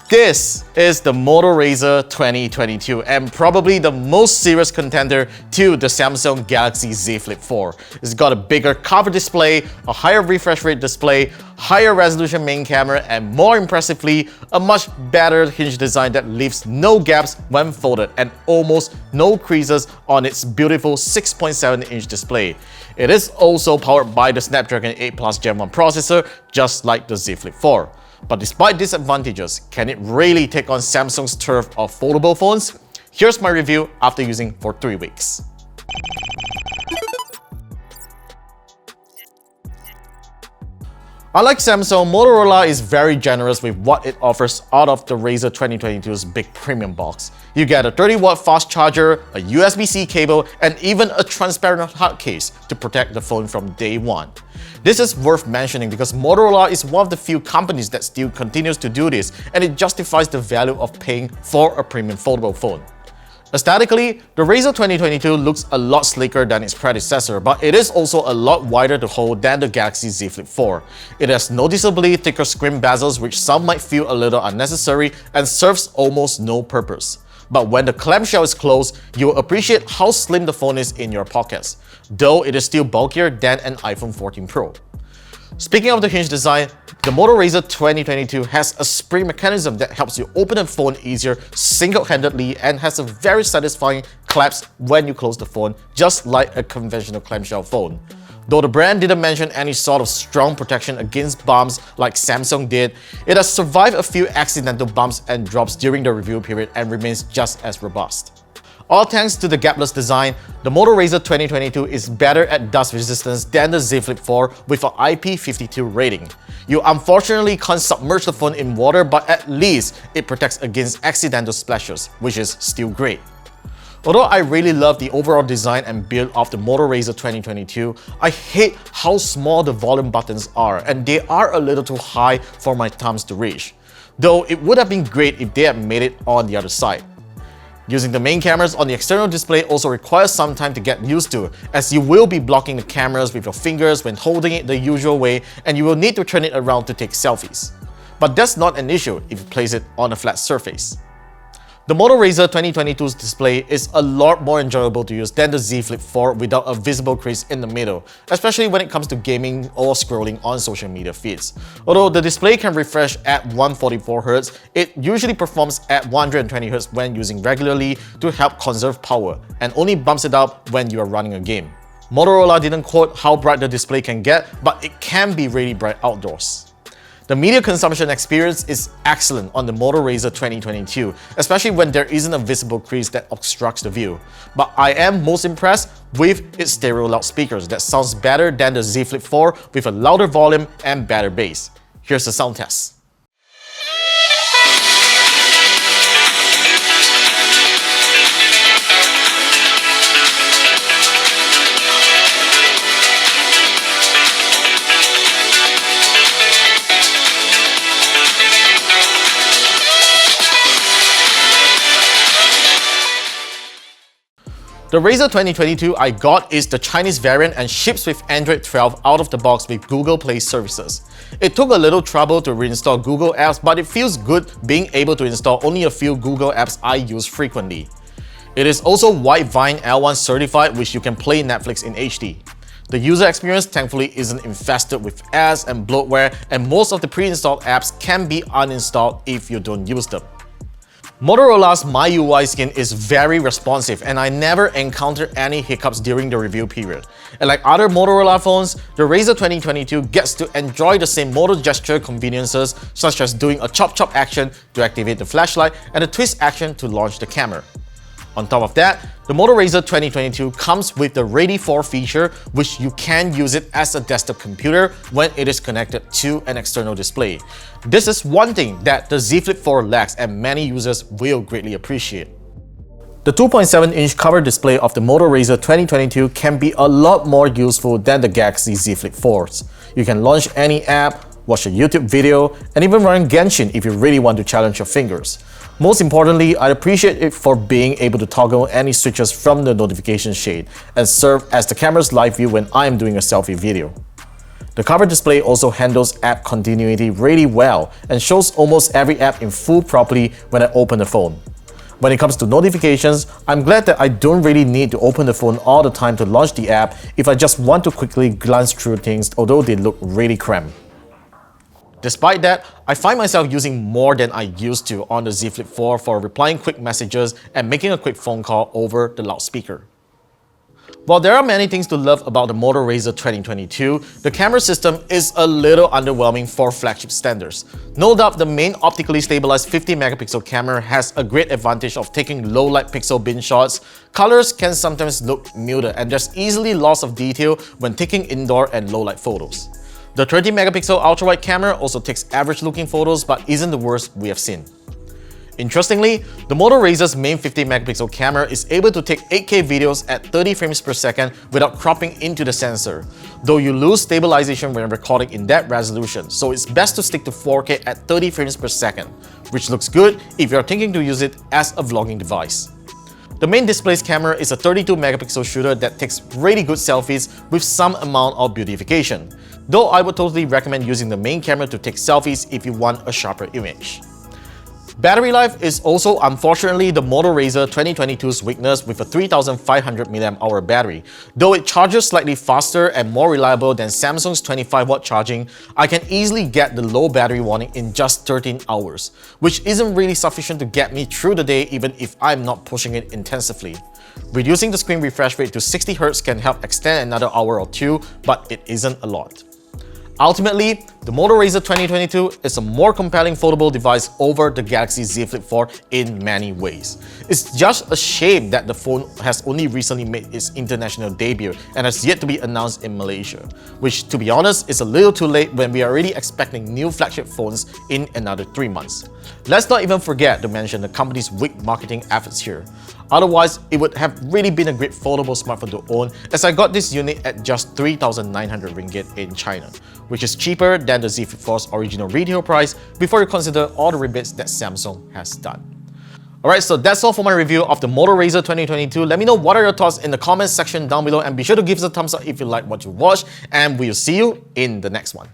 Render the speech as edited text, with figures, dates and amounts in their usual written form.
This is the Moto Razr 2022 and probably the most serious contender to the Samsung Galaxy Z Flip 4. It's got a bigger cover display, a higher refresh rate display, higher resolution main camera, and more impressively, a much better hinge design that leaves no gaps when folded and almost no creases on its beautiful 6.7-inch display. It is also powered by the Snapdragon 8 Plus Gen 1 processor, just like the Z Flip 4. But despite these advantages, can it really take on Samsung's turf of foldable phones? Here's my review after using for 3 weeks. Unlike Samsung, Motorola is very generous with what it offers out of the Razr 2022's big premium box. You get a 30-watt fast charger, a USB-C cable, and even a transparent hard case to protect the phone from day one. This is worth mentioning because Motorola is one of the few companies that still continues to do this, and it justifies the value of paying for a premium foldable phone. Aesthetically, the Razr 2022 looks a lot sleeker than its predecessor, but it is also a lot wider to hold than the Galaxy Z Flip 4. It has noticeably thicker screen bezels, which some might feel a little unnecessary and serves almost no purpose. But when the clamshell is closed, you'll appreciate how slim the phone is in your pockets, though it is still bulkier than an iPhone 14 Pro. Speaking of the hinge design, the Moto Razr 2022 has a spring mechanism that helps you open the phone easier single-handedly and has a very satisfying clasp when you close the phone, just like a conventional clamshell phone. Though the brand didn't mention any sort of strong protection against bumps like Samsung did, it has survived a few accidental bumps and drops during the review period and remains just as robust. All thanks to the gapless design, the Moto Razr 2022 is better at dust resistance than the Z Flip 4 with an IP52 rating. You unfortunately can't submerge the phone in water, but at least it protects against accidental splashes, which is still great. Although I really love the overall design and build of the Moto Razr 2022, I hate how small the volume buttons are, and they are a little too high for my thumbs to reach. Though it would have been great if they had made it on the other side. Using the main cameras on the external display also requires some time to get used to, as you will be blocking the cameras with your fingers when holding it the usual way, and you will need to turn it around to take selfies. But that's not an issue if you place it on a flat surface. The Moto Razr 2022's display is a lot more enjoyable to use than the Z Flip 4 without a visible crease in the middle, especially when it comes to gaming or scrolling on social media feeds. Although the display can refresh at 144Hz, it usually performs at 120Hz when using regularly to help conserve power, and only bumps it up when you are running a game. Motorola didn't quote how bright the display can get, but it can be really bright outdoors. The media consumption experience is excellent on the Moto Razr 2022, especially when there isn't a visible crease that obstructs the view. But I am most impressed with its stereo loudspeakers that sounds better than the Z Flip 4 with a louder volume and better bass. Here's the sound test. The Razr 2022 I got is the Chinese variant and ships with Android 12 out of the box with Google Play services. It took a little trouble to reinstall Google apps, but it feels good being able to install only a few Google apps I use frequently. It is also White Vine L1 certified, which you can play Netflix in HD. The user experience thankfully isn't infested with ads and bloatware, and most of the pre-installed apps can be uninstalled if you don't use them. Motorola's MyUI skin is very responsive, and I never encountered any hiccups during the review period. And like other Motorola phones, the Razr 2022 gets to enjoy the same motor gesture conveniences such as doing a chop-chop action to activate the flashlight and a twist action to launch the camera. On top of that, the Moto Razr 2022 comes with the Ready For feature, which you can use it as a desktop computer when it is connected to an external display. This is one thing that the Z Flip 4 lacks and many users will greatly appreciate. The 2.7-inch cover display of the Moto Razr 2022 can be a lot more useful than the Galaxy Z Flip 4's. You can launch any app, watch a YouTube video, and even run Genshin if you really want to challenge your fingers. Most importantly, I appreciate it for being able to toggle any switches from the notification shade and serve as the camera's live view when I am doing a selfie video. The cover display also handles app continuity really well and shows almost every app in full properly when I open the phone. When it comes to notifications, I'm glad that I don't really need to open the phone all the time to launch the app if I just want to quickly glance through things, although they look really cramped. Despite that, I find myself using more than I used to on the Z Flip 4 for replying quick messages and making a quick phone call over the loudspeaker. While there are many things to love about the Moto Razr 2022, the camera system is a little underwhelming for flagship standards. No doubt the main optically stabilized 50-megapixel camera has a great advantage of taking low-light pixel bin shots. Colors can sometimes look muted and there's easily loss of detail when taking indoor and low-light photos. The 30-megapixel ultra-wide camera also takes average-looking photos but isn't the worst we have seen. Interestingly, the Moto Razr's main 50-megapixel camera is able to take 8K videos at 30 frames per second without cropping into the sensor, though you lose stabilization when recording in that resolution, so it's best to stick to 4K at 30 frames per second, which looks good if you're thinking to use it as a vlogging device. The main display's camera is a 32-megapixel shooter that takes really good selfies with some amount of beautification, though I would totally recommend using the main camera to take selfies if you want a sharper image. Battery life is also unfortunately the Moto Razr 2022's weakness with a 3500 mAh battery. Though it charges slightly faster and more reliable than Samsung's 25-watt charging, I can easily get the low battery warning in just 13 hours, which isn't really sufficient to get me through the day even if I'm not pushing it intensively. Reducing the screen refresh rate to 60Hz can help extend another hour or two, but it isn't a lot. Ultimately, the Moto Razr 2022 is a more compelling foldable device over the Galaxy Z Flip 4 in many ways. It's just a shame that the phone has only recently made its international debut and has yet to be announced in Malaysia, which, to be honest, is a little too late when we are already expecting new flagship phones in another 3 months. Let's not even forget to mention the company's weak marketing efforts here. Otherwise, it would have really been a great foldable smartphone to own, as I got this unit at just 3,900 ringgit in China, which is cheaper than the Z Flip 4's original retail price before you consider all the rebates that Samsung has done. Alright, so that's all for my review of the Moto Razr 2022. Let me know what are your thoughts in the comments section down below and be sure to give us a thumbs up if you like what you watched, and we'll see you in the next one.